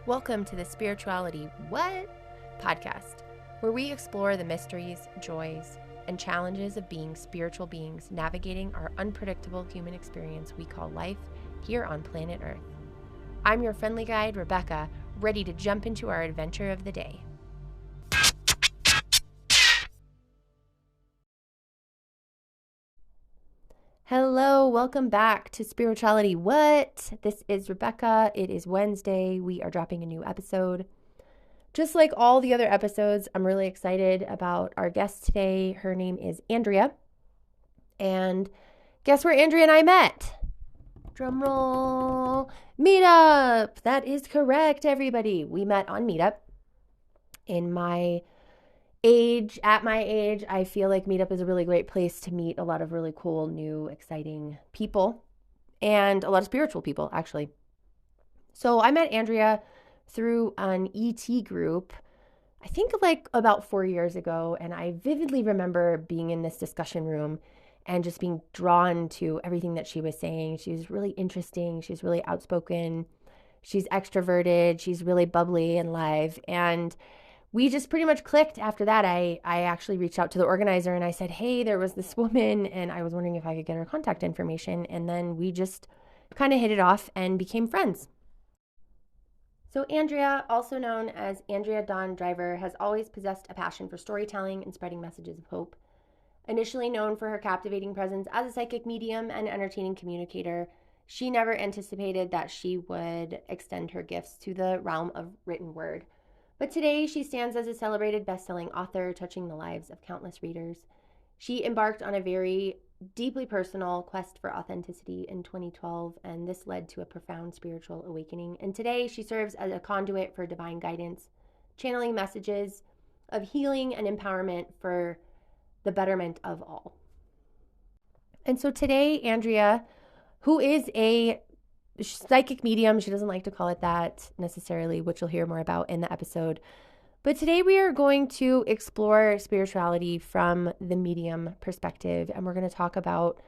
Welcome to the Spirituality What? Podcast, where we explore the mysteries, joys, and challenges of being spiritual beings navigating our unpredictable human experience we call life here on planet Earth. I'm your friendly guide, Rebecca, ready to jump into our adventure of the day. Hello, welcome back to Spirituality What? This is Rebecca. It is Wednesday. We are dropping a new episode. Just like all the other episodes, I'm really excited about our guest today. Her name is Andrea. And guess where Andrea and I met? Drum roll. Meetup. That is correct, everybody. We met on Meetup. At my age, I feel like Meetup is a really great place to meet a lot of really cool, new, exciting people and a lot of spiritual people, actually. So I met Andrea through an ET group, I think like about 4 years ago. And I vividly remember being in this discussion room and just being drawn to everything that she was saying. She was really interesting. She's really outspoken. She's extroverted. She's really bubbly and live. And we just pretty much clicked after that. I actually reached out to the organizer and I said, hey, there was this woman and I was wondering if I could get her contact information. And then we just kind of hit it off and became friends. So Andrea, also known as Andrea Dawn Driver, has always possessed a passion for storytelling and spreading messages of hope. Initially known for her captivating presence as a psychic medium and entertaining communicator, she never anticipated that she would extend her gifts to the realm of written word. But today, she stands as a celebrated best-selling author, touching the lives of countless readers. She embarked on a very deeply personal quest for authenticity in 2012, and this led to a profound spiritual awakening. And today, she serves as a conduit for divine guidance, channeling messages of healing and empowerment for the betterment of all. And so today, Andrea, who is a psychic medium, she doesn't like to call it that necessarily, which you'll hear more about in the episode. But today we are going to explore spirituality from the medium perspective, and we're going to talk about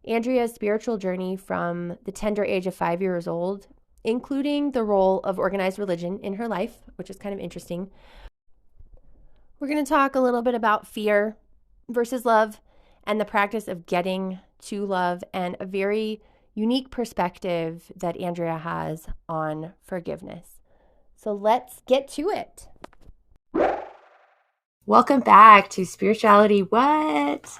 Andrea's spiritual journey from the tender age of 5 years old, including the role of organized religion in her life, which is kind of interesting. We're going to talk a little bit about fear versus love and the practice of getting to love, and a very unique perspective that Andrea has on forgiveness. So let's get to it. Welcome back to Spirituality What?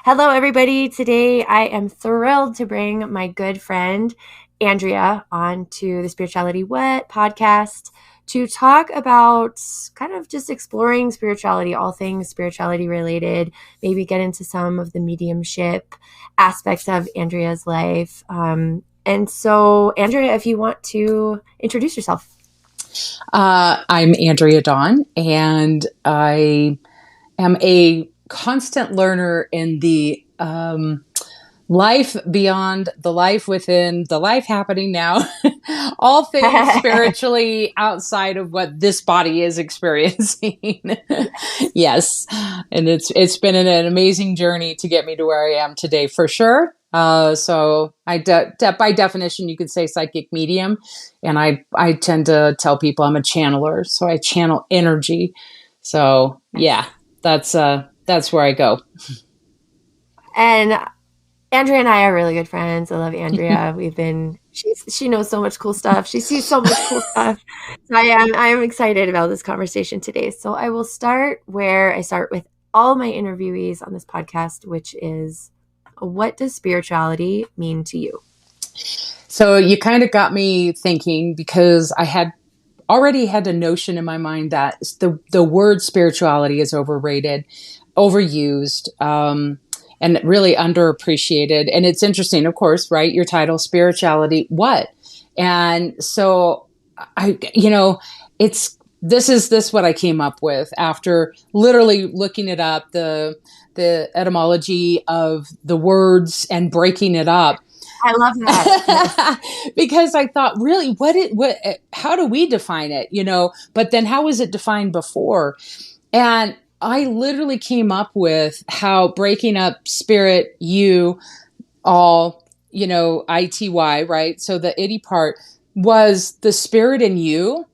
Hello, everybody. Today I am thrilled to bring my good friend Andrea onto the Spirituality What podcast to talk about kind of just exploring spirituality, all things spirituality related, maybe get into some of the mediumship aspects of Andrea's life. And so, Andrea, if you want to introduce yourself. I'm Andrea Dawn, and I am a constant learner in the life beyond the life within the life happening now, all things spiritually outside of what this body is experiencing. Yes. And it's been an amazing journey to get me to where I am today, for sure. So by definition, you could say psychic medium. And I tend to tell people I'm a channeler. So I channel energy. So yeah, that's where I go. And Andrea and I are really good friends. I love Andrea. She knows so much cool stuff. She sees so much cool stuff. So I am excited about this conversation today. So I will start where I start with all my interviewees on this podcast, which is, what does spirituality mean to you? So you kind of got me thinking, because I had already had a notion in my mind that the word spirituality is overrated, overused, and really underappreciated. And it's interesting, of course, right? Your title, Spirituality What? And so this is what I came up with after literally looking it up, the etymology of the words and breaking it up. I love that. Because I thought, really, how do we define it? But then how was it defined before? And I literally came up with how breaking up spirit, you, all, ITY, right? So the itty part was the spirit in you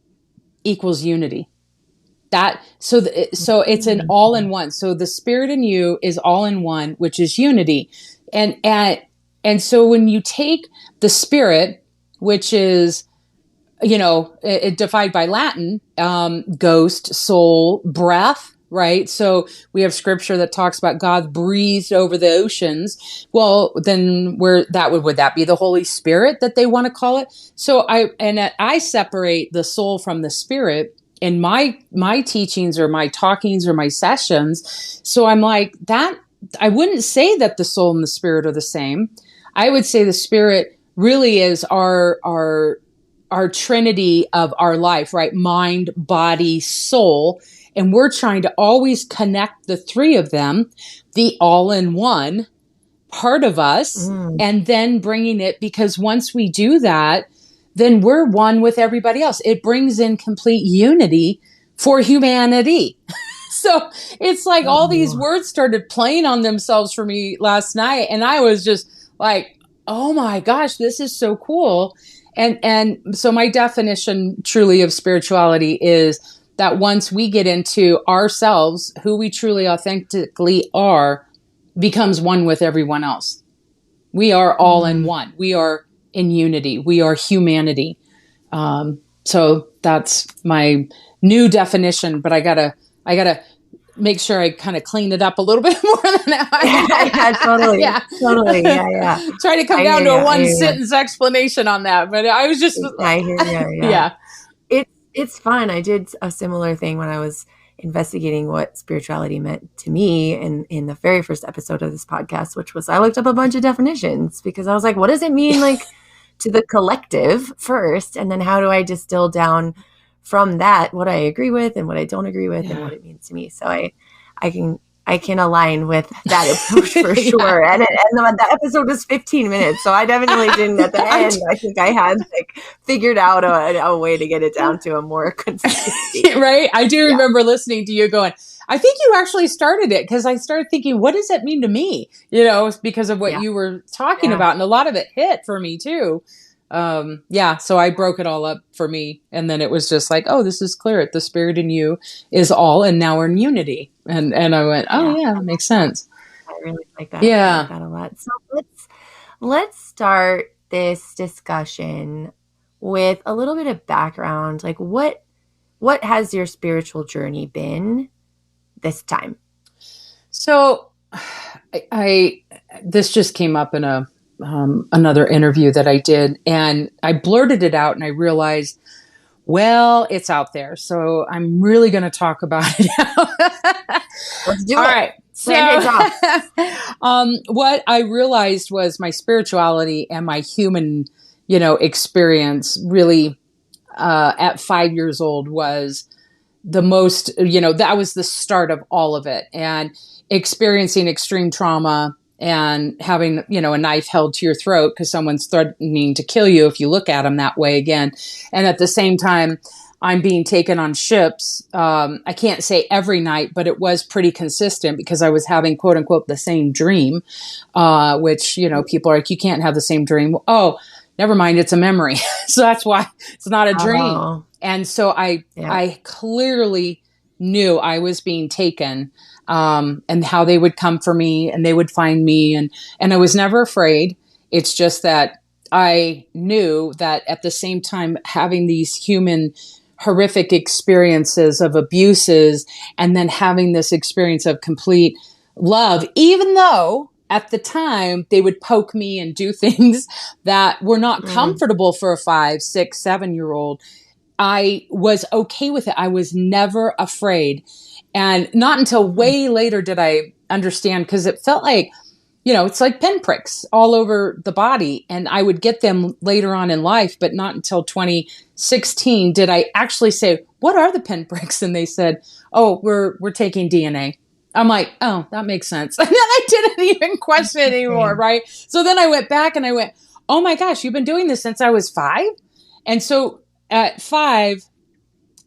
equals unity. So it's an all in one. So the spirit in you is all in one, which is unity. And so when you take the spirit, which is, it defined by Latin, ghost, soul, breath, right? So we have scripture that talks about God breathed over the oceans. Well, then would that be the Holy Spirit that they want to call it? So I separate the soul from the spirit in my teachings or my talkings or my sessions. So I'm like that. I wouldn't say that the soul and the spirit are the same. I would say the spirit really is our trinity of our life, right? Mind, body, soul. And we're trying to always connect the three of them, the all-in-one part of us, and then bringing it, because once we do that, then we're one with everybody else. It brings in complete unity for humanity. So it's like all these words started playing on themselves for me last night. And I was just like, oh my gosh, this is so cool. And so my definition truly of spirituality is that once we get into ourselves, who we truly authentically are becomes one with everyone else. We are all in one. We are in unity. We are humanity. So that's my new definition, but I gotta make sure I kind of clean it up a little bit more than that. Yeah, totally. Yeah. Totally. Yeah. Try to come down to a one sentence explanation on that, but I was just, I hear you. Yeah. It's fun. I did a similar thing when I was investigating what spirituality meant to me in the very first episode of this podcast, which was I looked up a bunch of definitions because I was like, what does it mean like to the collective first? And then how do I distill down from that what I agree with and what I don't agree with and what it means to me? So I can align with that approach for sure. And that episode was 15 minutes. So I definitely didn't at the end. I think I had like figured out a way to get it down to a more consistent. Right. I do remember listening to you going, I think you actually started it because I started thinking, what does that mean to me? Because of what you were talking about. And a lot of it hit for me too. So I broke it all up for me. And then it was just like, oh, this is clear. The spirit in you is all, and now we're in unity. And I went, oh yeah, that makes sense. I really like that. Yeah. I like that a lot. So let's start this discussion with a little bit of background. Like what has your spiritual journey been this time? So I this just came up in another interview that I did, and I blurted it out and I realized, well, it's out there. So I'm really going to talk about it now. Let's do it. All it. right. So what I realized was my spirituality and my human, experience really at 5 years old was the most, that was the start of all of it, and experiencing extreme trauma and having, a knife held to your throat because someone's threatening to kill you if you look at them that way again. And at the same time, I'm being taken on ships. I can't say every night, but it was pretty consistent because I was having, quote unquote, the same dream, which, people are like, you can't have the same dream. Oh, never mind. It's a memory. So that's why it's not a dream. And so I clearly knew I was being taken, and how they would come for me and they would find me. And I was never afraid. It's just that I knew that at the same time, having these human horrific experiences of abuses and then having this experience of complete love, even though at the time they would poke me and do things that were not comfortable for a 5, 6, 7-year-old, I was okay with it. I was never afraid. And not until way later did I understand, because it felt like, it's like pinpricks all over the body. And I would get them later on in life, but not until 2016 did I actually say, what are the pinpricks? And they said, oh, we're taking DNA. I'm like, oh, that makes sense. And then I didn't even question it anymore, right? So then I went back and I went, oh my gosh, you've been doing this since I was 5? And so at 5,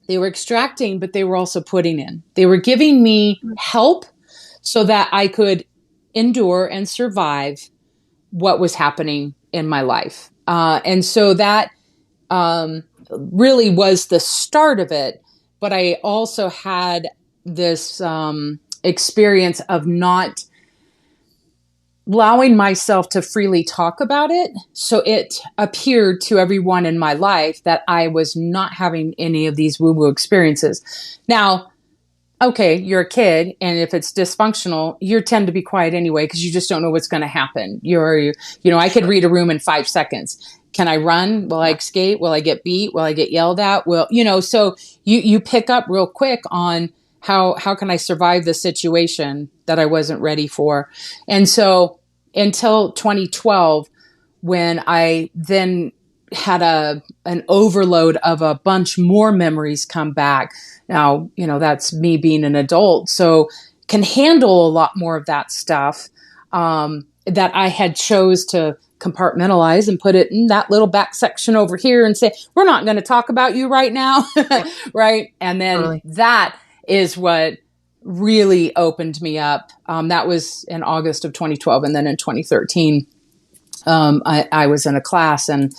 they were extracting, but they were also putting in. They were giving me help so that I could endure and survive what was happening in my life. And so that really was the start of it. But I also had this experience of not allowing myself to freely talk about it. So it appeared to everyone in my life that I was not having any of these woo-woo experiences. Now, okay, you're a kid, and if it's dysfunctional, you tend to be quiet anyway because you just don't know what's going to happen. I could read a room in 5 seconds. Can I run? Will I skate? Will I get beat? Will I get yelled at? So you pick up real quick on how can I survive the situation that I wasn't ready for. And so until 2012, when I then had an overload of a bunch more memories come back. Now, that's me being an adult, so can handle a lot more of that stuff that I had chose to compartmentalize and put it in that little back section over here and say, we're not going to talk about you right now. Right. And then Totally. that is what really opened me up. That was in August of 2012. And then in 2013, I was in a class and,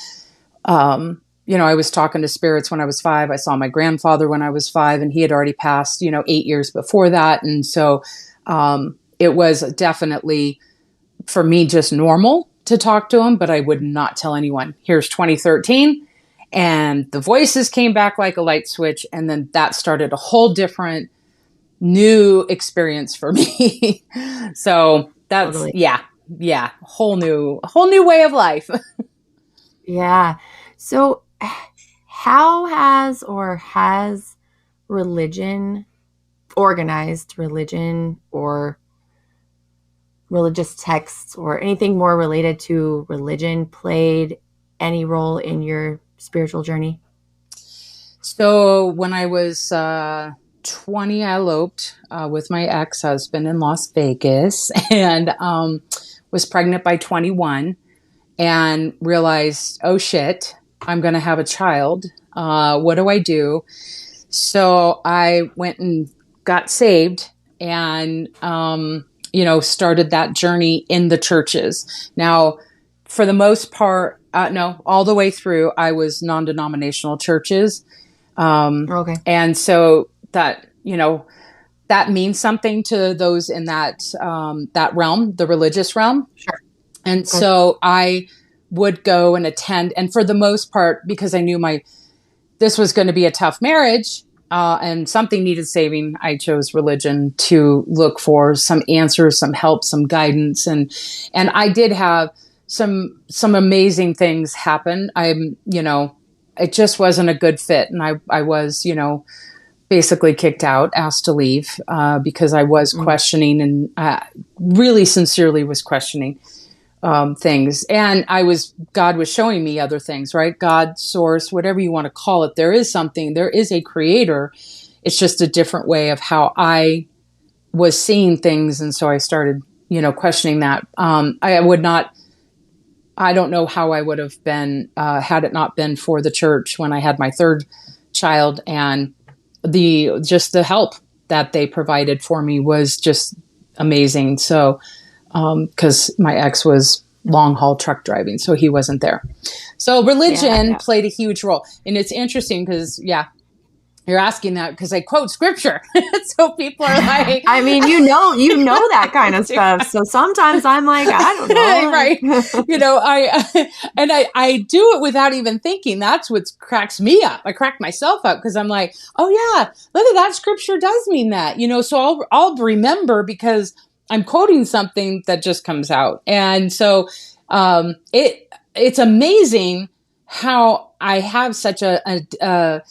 I was talking to spirits when I was 5. I saw my grandfather when I was 5, and he had already passed, 8 years before that. And so, it was definitely for me just normal to talk to him, but I would not tell anyone. Here's 2013, and the voices came back like a light switch. And then that started a whole different new experience for me. So that's, Totally. whole new way of life. Yeah. So how has religion, organized religion or religious texts or anything more related to religion played any role in your spiritual journey? So when I was 20, I eloped with my ex-husband in Las Vegas and was pregnant by 21 and realized, oh shit, I'm going to have a child. What do I do? So I went and got saved and, started that journey in the churches. Now, for the most part, no, all the way through, I was non-denominational churches. Okay. And so that, that means something to those in that realm, the religious realm. Sure. And so I would go and attend. And for the most part, because I knew this was going to be a tough marriage, and something needed saving, I chose religion to look for some answers, some help, some guidance. And I did have some amazing things happen. It just wasn't a good fit. And I was, basically kicked out, asked to leave, because I was questioning and really sincerely was questioning things. And God was showing me other things, right? God, source, whatever you want to call it. There is a creator. It's just a different way of how I was seeing things. And so I started, questioning that. I don't know how I would have been, had it not been for the church when I had my third child, and the help that they provided for me was just amazing. So, because my ex was long haul truck driving, so he wasn't there. So religion played a huge role. And it's interesting because, you're asking that because I quote scripture. So people are like, I mean, you know that kind of stuff. So sometimes I'm like, I don't know. Right. I do it without even thinking. That's what cracks me up. I crack myself up because I'm like, oh yeah, look at that. Scripture does mean that, so I'll remember because I'm quoting something that just comes out. And so, it's amazing how I have such a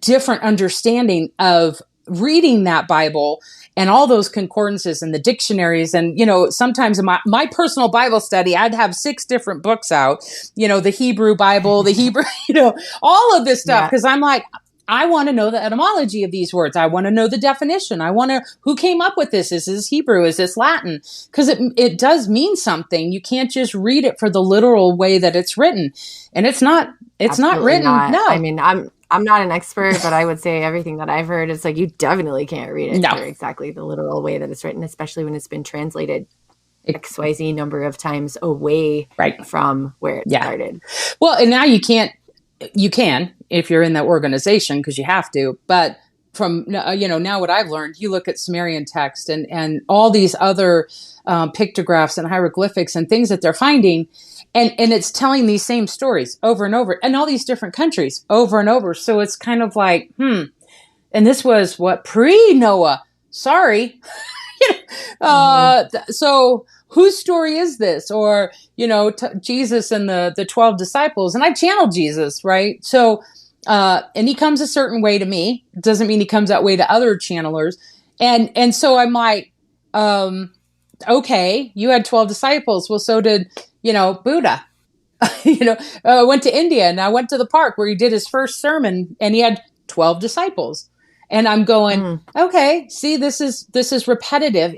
different understanding of reading that Bible and all those concordances and the dictionaries. And, sometimes in my personal Bible study, I'd have 6 different books out, the Hebrew Bible, the Hebrew, all of this stuff. Cause I'm like, I want to know the etymology of these words. I want to know the definition. Who came up with this? Is this Hebrew? Is this Latin? Cause it does mean something. You can't just read it for the literal way that it's written. And it's not written. No, I mean, I'm not an expert, but I would say everything that I've heard is like, you definitely can't read it for exactly the literal way that it's written, especially when it's been translated XYZ number of times away from where it started. Well, and now you can't, You can if you're in that organization because you have to. But from, now what I've learned, you look at Sumerian text and all these other pictographs and hieroglyphics and things that they're finding. And it's telling these same stories over and over in all these different countries over and over. So it's kind of like, and this was what pre-Noah. Sorry. So whose story is this? Or, Jesus and the 12 disciples, and I channeled Jesus, right? So, and he comes a certain way to me. It doesn't mean he comes that way to other channelers. And so I'm like, okay, you had 12 disciples. Well, so did, Buddha. Went to India and I went to the park where he did his first sermon and he had 12 disciples. And I'm going, okay, see, this is repetitive.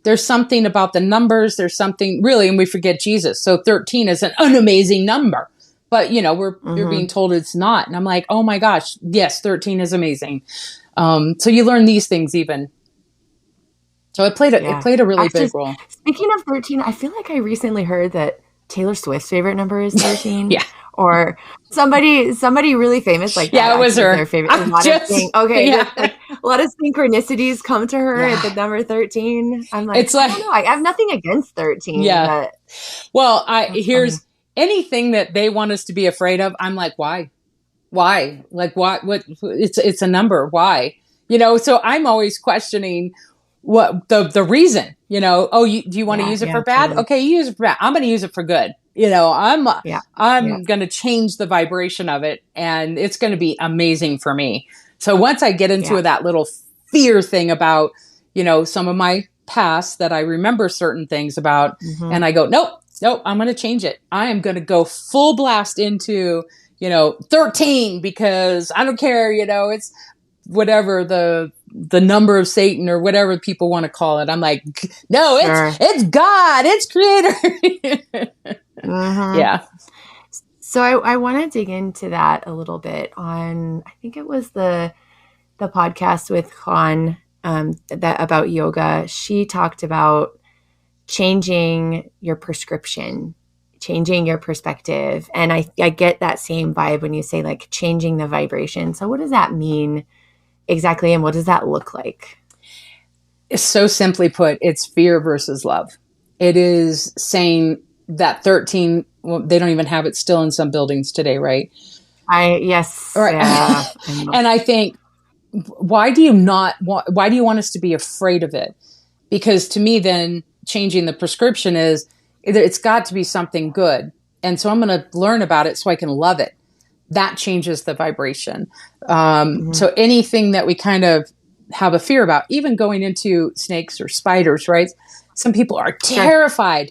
There's something about the numbers. There's something really, and we forget Jesus. So 13 is an amazing number, but you're being told it's not. And I'm like, oh my gosh, yes, 13 is amazing. So you learn these things even. So it played a really big role. Speaking of 13, I feel like I recently heard that Taylor Swift's favorite number is 13. Yeah. Or somebody really famous like that. Yeah, it was her. Their favorite. A lot of synchronicities come to her at the number 13. I'm like, I don't know. I have nothing against 13. Yeah. Well, here's anything that they want us to be afraid of. I'm like, why? Why? Like, what? It's a number. Why? So I'm always questioning what the reason. Do you want to use it for bad? Totally. Okay, you use it for bad. I'm going to use it for good. I'm going to change the vibration of it, and it's going to be amazing for me. So once I get into that little fear thing about, some of my past that I remember certain things about, and I go, nope, I'm going to change it. I am going to go full blast into, 13 because I don't care, it's whatever the number of Satan or whatever people want to call it. I'm like, no, it's God, it's creator. Yeah. So I want to dig into that a little bit on, I think it was the podcast with Khan that about yoga. She talked about changing your prescription, changing your perspective. And I get that same vibe when you say like changing the vibration. So what does that mean exactly? And what does that look like? So simply put, it's fear versus love. It is saying that 13, well, they don't even have it still in some buildings today, right? Yes. Right. Yeah. And I think, why do you want us to be afraid of it? Because to me, then changing the prescription is it's got to be something good. And so I'm going to learn about it so I can love it. That changes the vibration. So anything that we kind of have a fear about, even going into snakes or spiders, right? Some people are terrified.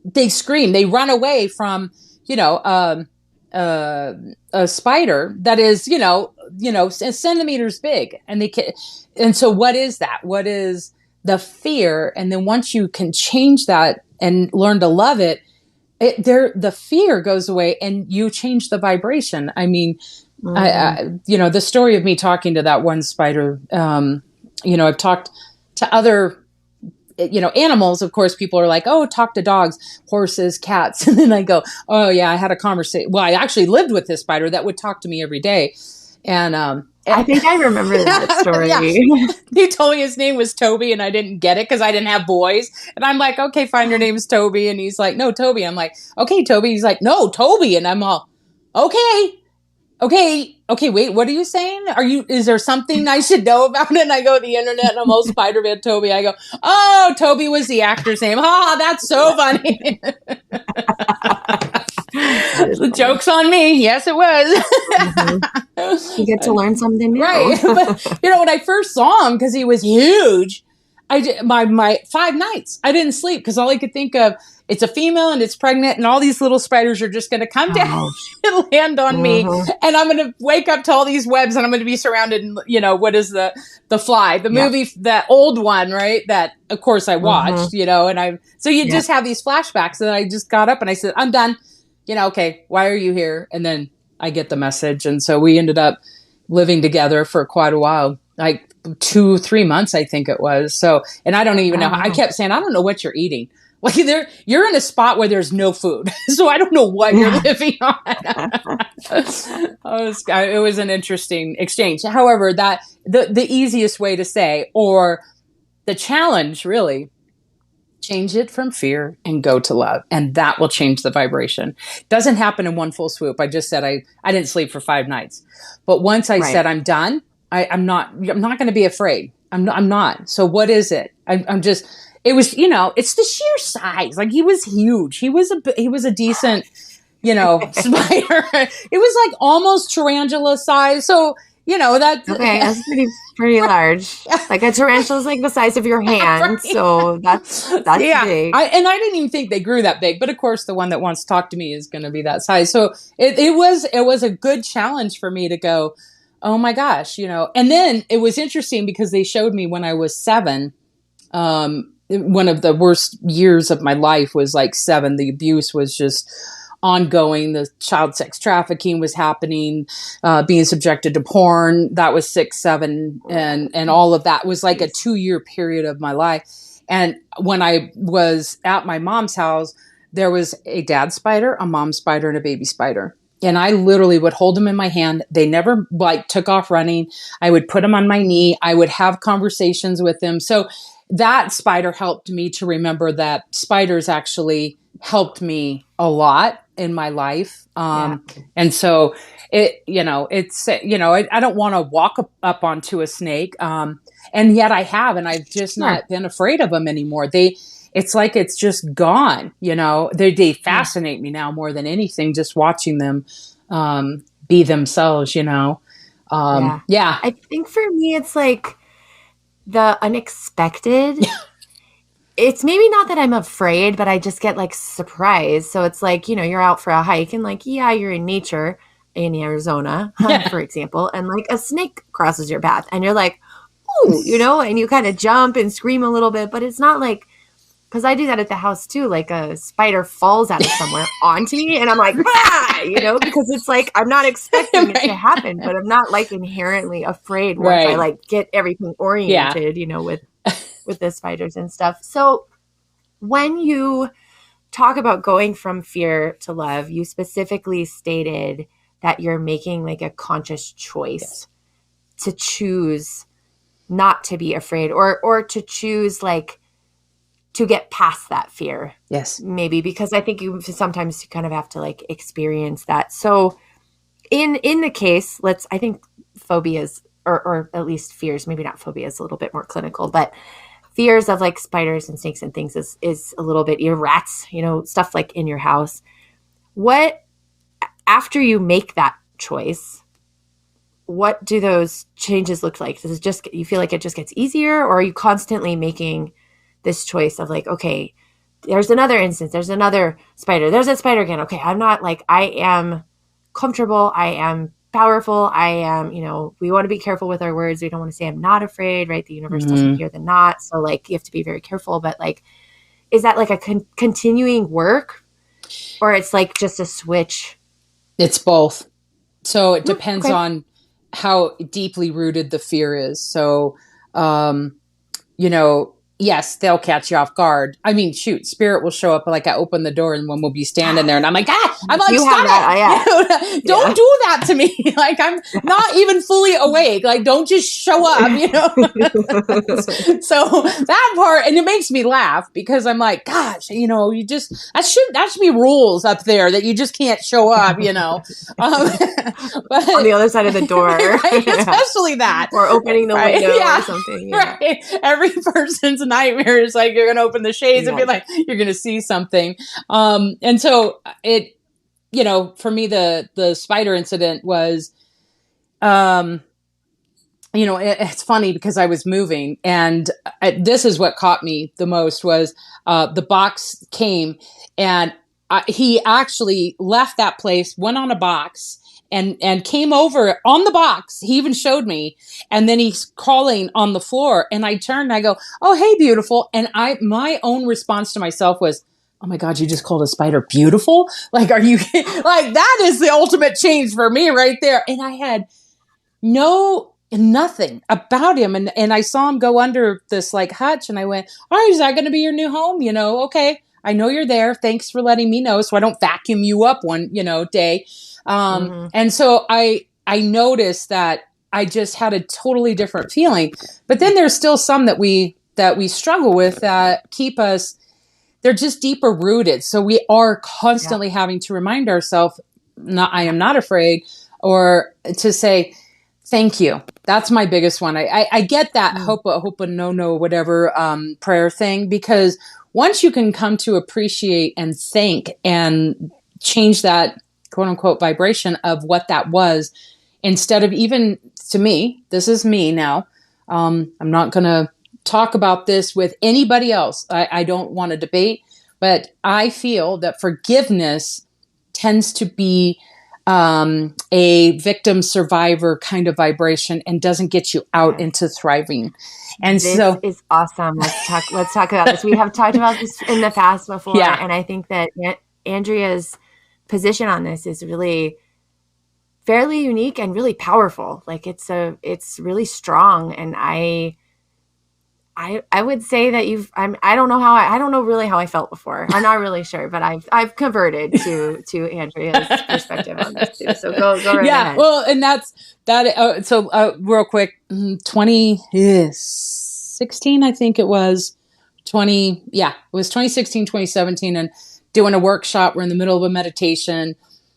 They scream, they run away from, a spider that is, centimeters big. And so what is that? What is the fear? And then once you can change that and learn to love it, the fear goes away and you change the vibration. I mean, the story of me talking to that one spider, I've talked to other animals. Of course, people are like, oh, talk to dogs, horses, cats. And then I go, oh yeah, I had a conversation. Well, I actually lived with this spider that would talk to me every day. And I think I remember that story. Yeah. He told me his name was Toby and I didn't get it because I didn't have boys. And I'm like, okay, fine, your name's Toby. And he's like, no, Toby. I'm like, okay, Toby. He's like, no, Toby. And I'm all, okay, wait, what are you saying? Is there something I should know about it? And I go to the internet and I'm all Spider-Man Toby. I go, oh, Toby was the actor's name. Oh, that's so funny. The joke's on me. Yes, it was. You get to learn something new. Right. But, when I first saw him, because he was huge, my 5 nights, I didn't sleep because all I could think of, it's a female and it's pregnant and all these little spiders are just going to come down and land on me. And I'm going to wake up to all these webs and I'm going to be surrounded in, what is the Fly, the movie, that old one, right? That of course I watched, and so you just have these flashbacks. And I just got up and I said, I'm done. Okay, why are you here? And then I get the message. And so we ended up living together for quite a while, like 2-3 months, I think it was. So, and I don't even know. I kept saying, I don't know what you're eating. Like you're in a spot where there's no food. So I don't know what you're Yeah. living on. It was an interesting exchange. However, that the easiest way to say, or the challenge really, change it from fear and go to love. And that will change the vibration. Doesn't happen in one full swoop. I just said I didn't sleep for 5 nights. But once I Right. said I'm done, I'm not going to be afraid. I'm not. So what is it? I'm just, it was, it's the sheer size. Like he was huge. He was a decent, spider. It was like almost tarantula size. So, that's Okay, that's pretty large. Like a tarantula is like the size of your hand, right. so that's Yeah. big. I didn't even think they grew that big, but of course the one that wants to talk to me is going to be that size. So it was a good challenge for me to go, oh my gosh, and then it was interesting because they showed me when I was 7, one of the worst years of my life was like 7. The abuse was just ongoing. The child sex trafficking was happening, being subjected to porn. That was 6, 7, and all of that was like a 2-year period of my life. And when I was at my mom's house, there was a dad spider, a mom spider, and a baby spider. And I literally would hold them in my hand. They never took off running. I would put them on my knee. I would have conversations with them. So that spider helped me to remember that spiders actually helped me a lot in my life. And so it's, I don't want to walk up onto a snake. And yet I have, and I've just not been afraid of them anymore. It's like, it's just gone, they fascinate me now more than anything, just watching them, be themselves, Yeah. I think for me, it's like the unexpected. It's maybe not that I'm afraid, but I just get like surprised. So it's like, you're out for a hike and like, yeah, you're in nature in Arizona, for example, and like a snake crosses your path and you're like, ooh, and you kind of jump and scream a little bit, but it's not like, because I do that at the house too. Like a spider falls out of somewhere onto me and I'm like, ah! Because it's like, I'm not expecting it to happen, but I'm not like inherently afraid once I like get everything oriented, with the spiders and stuff. So when you talk about going from fear to love, you specifically stated that you're making like a conscious choice to choose not to be afraid or to choose like to get past that fear. Yes. Maybe because I think sometimes you kind of have to like experience that. So in the case, I think phobias or at least fears, maybe not phobias, a little bit more clinical, but fears of like spiders and snakes and things is a little bit, rats, stuff like in your house. What, after you make that choice, what do those changes look like? Does it just, you feel like it just gets easier, or are you constantly making this choice of like, okay, there's another instance, there's another spider, there's a spider again. Okay, I'm not like, I am comfortable, I am powerful, I am, we want to be careful with our words. We don't want to say I'm not afraid, right? The universe doesn't hear the not. So like, you have to be very careful, but like, is that like a continuing work, or it's like just a switch? It's both. So it depends on how deeply rooted the fear is. So, yes, they'll catch you off guard. I mean, shoot, spirit will show up. Like I open the door and one will be standing there, and I'm like, I'm like, stop it! Don't do that to me. Like I'm not even fully awake. Like don't just show up. So that part, and it makes me laugh because I'm like, gosh, you just that should be rules up there that you just can't show up. But on the other side of the door, right? Especially that, or opening the window or something. Right. Every person's nightmare is like you're going to open the shades and be like you're going to see something. And so it, for me, the spider incident was, it's funny because I was moving, and this is what caught me the most was the box came, and he actually left that place, went on a box, and came over on the box. He even showed me. And then he's crawling on the floor. And I turned and I go, oh, hey, beautiful. And my own response to myself was, oh my God, you just called a spider beautiful? Like, are you like, that is the ultimate change for me right there. And I had nothing about him. And I saw him go under this like hutch, and I went, all right, is that going to be your new home? Okay. I know you're there. Thanks for letting me know so I don't vacuum you up one, day. And so I noticed that I just had a totally different feeling. But then there's still some that we struggle with that keep us, they're just deeper rooted. So we are constantly having to remind ourselves, I am not afraid, or to say, thank you. That's my biggest one. I get that hope no, whatever, prayer thing, because once you can come to appreciate and thank and change that quote unquote vibration of what that was, instead of, even to me, this is me now. I'm not going to talk about this with anybody else. I don't want to debate, but I feel that forgiveness tends to be a victim survivor kind of vibration and doesn't get you out into thriving. And this is awesome. Let's talk about this. We have talked about this in the past before. And I think that Andrea's position on this is really fairly unique and really powerful. Like it's really strong. And I would say that I don't know really how I felt before. I'm not really sure, but I've converted to Andrea's perspective on this too. So go right ahead. Well, and that's that. So real quick, 2016, I think it was it was 2016, 2017, and doing a workshop. We're in the middle of a meditation,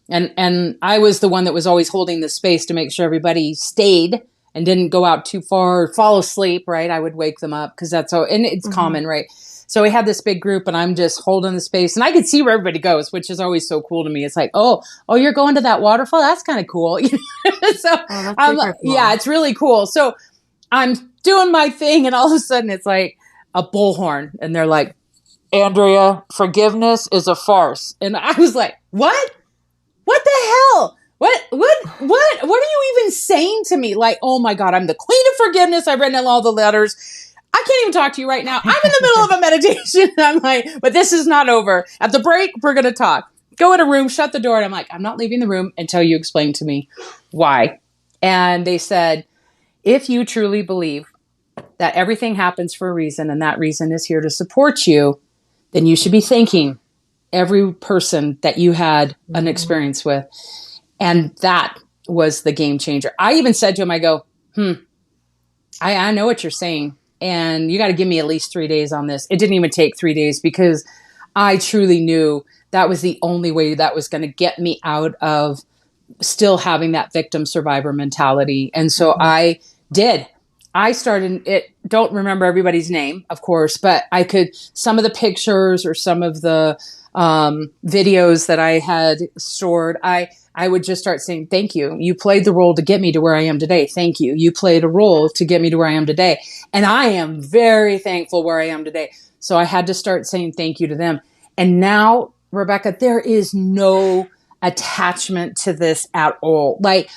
and I was the one that was always holding the space to make sure everybody stayed and didn't go out too far or fall asleep, right? I would wake them up because that's and it's common, right? So we had this big group and I'm just holding the space and I could see where everybody goes, which is always so cool to me. It's like, oh, you're going to that waterfall? That's kind of cool. So cool. Yeah, it's really cool. So I'm doing my thing and all of a sudden it's like a bullhorn and they're like, Andrea, forgiveness is a farce. And I was like, what? What the hell? What are you even saying to me? Like, oh my God, I'm the queen of forgiveness. I've written all the letters. I can't even talk to you right now. I'm in the middle of a meditation. I'm like, but this is not over. At the break, we're going to talk. Go in a room, shut the door. And I'm like, I'm not leaving the room until you explain to me why. And they said, if you truly believe that everything happens for a reason and that reason is here to support you, then you should be thanking every person that you had an experience with. And that was the game changer. I even said to him, I go, I know what you're saying. And you got to give me at least 3 days on this. It didn't even take 3 days because I truly knew that was the only way that was going to get me out of still having that victim survivor mentality. And so I did. I started it. Don't remember everybody's name, of course, but I could, some of the pictures or some of the videos that I had stored, I would just start saying, thank you. You played the role to get me to where I am today. Thank you. You played a role to get me to where I am today. And I am very thankful where I am today. So I had to start saying thank you to them. And now, Rebecca, there is no attachment to this at all. Like,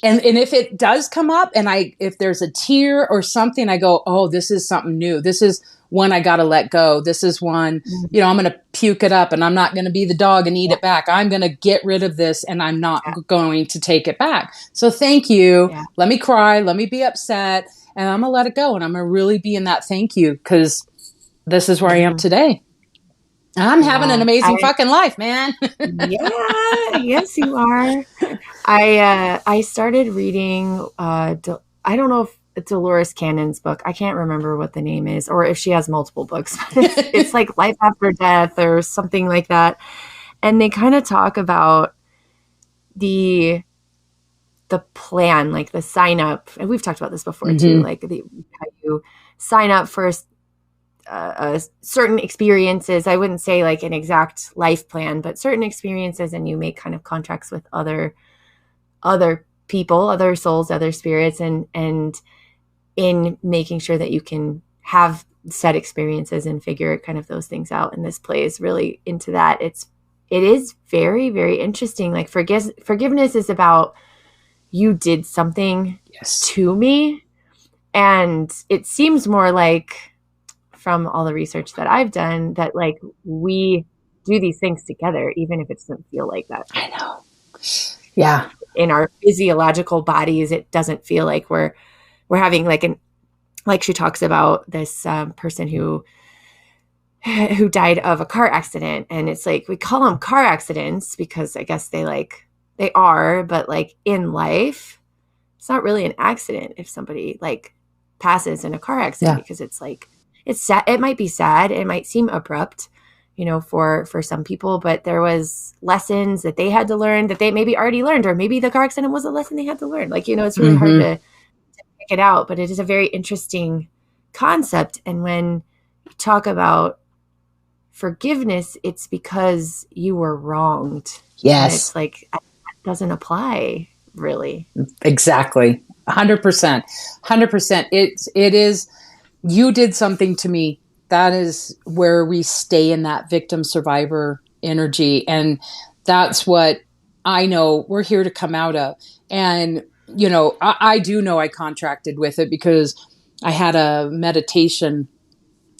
and if it does come up and if there's a tear or something, I go, oh, this is something new. This is one I got to let go. This is one, I'm going to puke it up and I'm not going to be the dog and eat it back. I'm going to get rid of this and I'm not going to take it back. So thank you. Yeah. Let me cry. Let me be upset and I'm going to let it go. And I'm going to really be in that thank you because this is where I am today. I'm having an amazing fucking life, man. Yeah, yes, you are. I started reading, I don't know if it's Dolores Cannon's book. I can't remember what the name is, or if she has multiple books. It's like Life After Death or something like that. And they kind of talk about the plan, like the sign up. And we've talked about this before too, like how you sign up for certain experiences. I wouldn't say like an exact life plan, but certain experiences, and you make kind of contracts with other people, other souls, other spirits, and in making sure that you can have set experiences and figure kind of those things out. And this plays really into that. It is very, very interesting. Like forgiveness is about, you did something to me. And it seems more like, from all the research that I've done, that like we do these things together, even if it doesn't feel like that. I know. Yeah. In our physiological bodies, it doesn't feel like we're having like she talks about this person who who died of a car accident. And it's like, we call them car accidents because I guess they are, but like in life, it's not really an accident if somebody like passes in a car accident, Yeah. because it's like, it's sad. It might be sad. It might seem abrupt, for some people, but there was lessons that they had to learn that they maybe already learned, or maybe the car accident was a lesson they had to learn. Like, it's really hard to pick it out, but it is a very interesting concept. And when you talk about forgiveness, it's because you were wronged. Yes. And it's like, that doesn't apply really. Exactly. 100%. 100%. It is, you did something to me. That is where we stay in that victim survivor energy. And that's what I know we're here to come out of. And, I do know I contracted with it because I had a meditation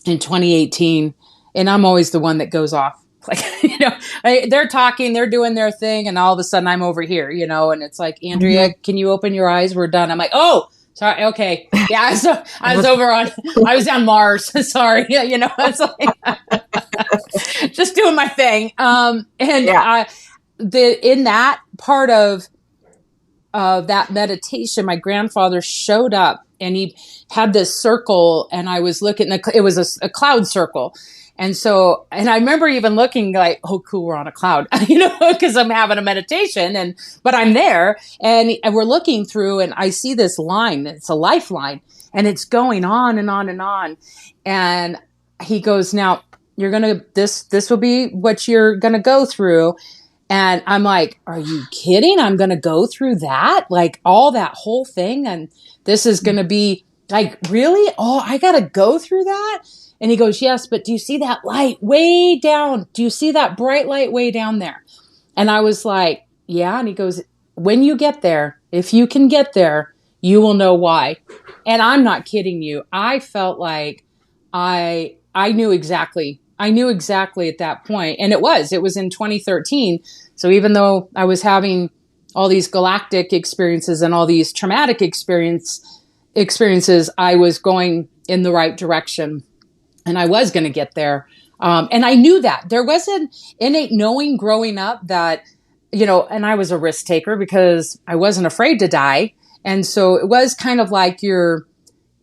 in 2018, and I'm always the one that goes off. Like, they're talking, they're doing their thing, and all of a sudden I'm over here, and it's like, Andrea, can you open your eyes? We're done. I'm like, oh, sorry. Okay. Yeah. So I was I was on Mars. Sorry. Yeah. It's like, just doing my thing. In that part of that meditation, my grandfather showed up and he had this circle, and I was looking, it was a cloud circle. And I remember even looking like, oh, cool, we're on a cloud, because I'm having a meditation, but I'm there, and we're looking through, and I see this line. It's a lifeline, and it's going on and on and on. And he goes, now this will be what you're going to go through. And I'm like, are you kidding? I'm going to go through that, like all that whole thing. And this is going to be like, really? Oh, I got to go through that? And he goes, yes, but do you see that light way down? Do you see that bright light way down there? And I was like, yeah. And he goes, when you get there, if you can get there, you will know why. And I'm not kidding you. I felt like I knew exactly. I knew exactly at that point. And it was in 2013. So even though I was having all these galactic experiences and all these traumatic experiences, I was going in the right direction. And I was going to get there. And I knew that. There was an innate knowing growing up that, and I was a risk taker because I wasn't afraid to die. And so it was kind of like you're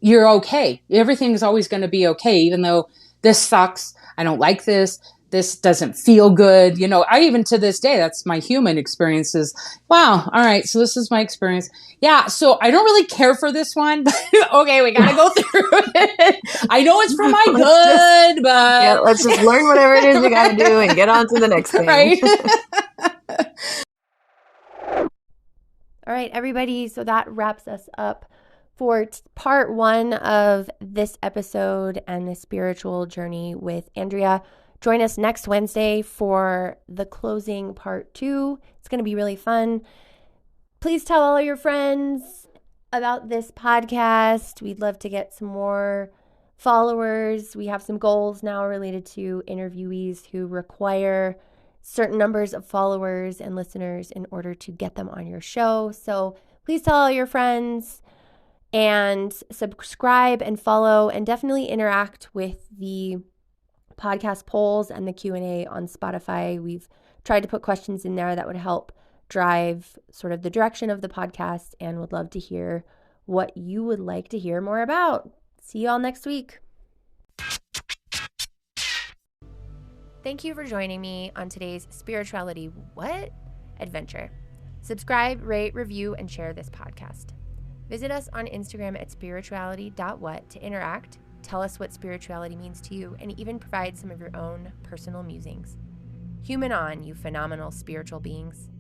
okay. Everything's always going to be okay, even though this sucks. I don't like this. This doesn't feel good. I even to this day, that's my human experiences. Wow. All right. So this is my experience. Yeah. So I don't really care for this one, but okay, we got to go through it. I know it's for my good, but yeah, let's just learn whatever it is we got to do and get on to the next thing. Right. All right, everybody. So that wraps us up for part 1 of this episode and the spiritual journey with Andrea. Join us next Wednesday for the closing part 2. It's going to be really fun. Please tell all your friends about this podcast. We'd love to get some more followers. We have some goals now related to interviewees who require certain numbers of followers and listeners in order to get them on your show. So please tell all your friends and subscribe and follow, and definitely interact with the podcast polls and the Q&A on Spotify. We've tried to put questions in there that would help drive sort of the direction of the podcast, and would love to hear what you would like to hear more about. See you all next week. Thank you for joining me on today's Spirituality What? Adventure. Subscribe, rate, review, and share this podcast. Visit us on Instagram at spirituality.what to interact, tell us what spirituality means to you, and even provide some of your own personal musings. Human on, you phenomenal spiritual beings.